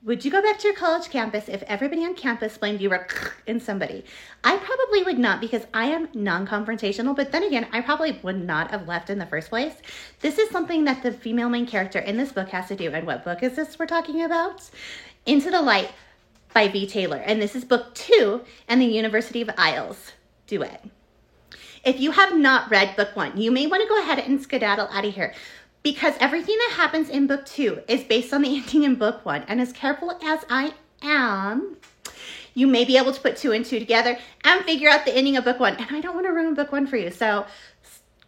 Would you go back to your college campus if everybody on campus blamed you were in somebody? I probably would not, because I am non-confrontational, but then again, I probably would not have left in the first place. This is something that the female main character in this book has to do. And what book is this we're talking about? Into the Light by V. Taylor. And this is book 2 and the University of Isles duet. If you have not read book 1, you may want to go ahead and skedaddle out of here, because everything that happens in book 2 is based on the ending in book 1. And as careful as I am, you may be able to put 2 and 2 together and figure out the ending of book 1. And I don't want to ruin book 1 for you. So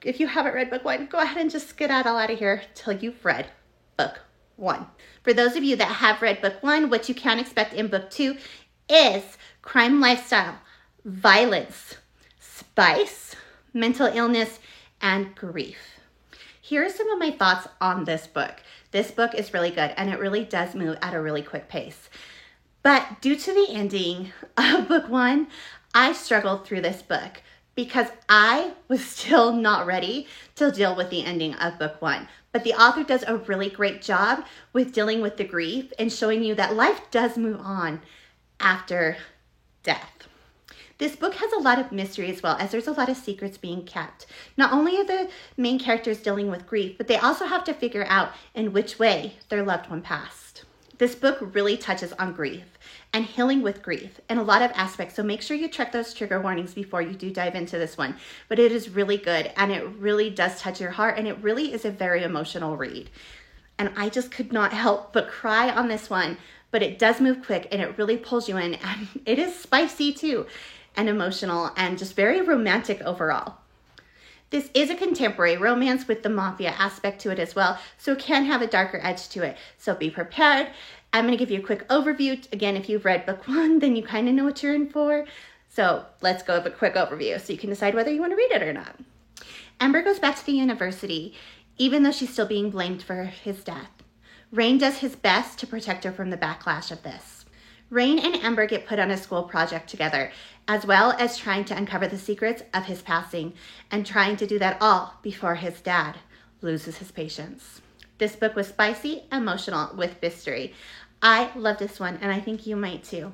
if you haven't read book 1, go ahead and just skedaddle out of here till you've read book 1. For those of you that have read book 1, what you can expect in book 2 is crime lifestyle, violence, spice, mental illness, and grief. Here are some of my thoughts on this book. This book is really good, and it really does move at a really quick pace. But due to the ending of book 1, I struggled through this book because I was still not ready to deal with the ending of book 1. But the author does a really great job with dealing with the grief and showing you that life does move on after death. This book has a lot of mystery as well, as there's a lot of secrets being kept. Not only are the main characters dealing with grief, but they also have to figure out in which way their loved one passed. This book really touches on grief and healing with grief in a lot of aspects, so make sure you check those trigger warnings before you do dive into this one. But it is really good, and it really does touch your heart, and it really is a very emotional read. And I just could not help but cry on this one, but it does move quick, and it really pulls you in, and it is spicy too, and emotional, and just very romantic overall. This is a contemporary romance with the mafia aspect to it as well, so it can have a darker edge to it. So be prepared. I'm going to give you a quick overview. Again, if you've read book 1, then you kind of know what you're in for. So let's go over a quick overview so you can decide whether you want to read it or not. Ember goes back to the university, even though she's still being blamed for his death. Rain does his best to protect her from the backlash of this. Rain and Ember get put on a school project together, as well as trying to uncover the secrets of his passing, and trying to do that all before his dad loses his patience. This book was spicy, emotional, with mystery. I love this one, and I think you might too.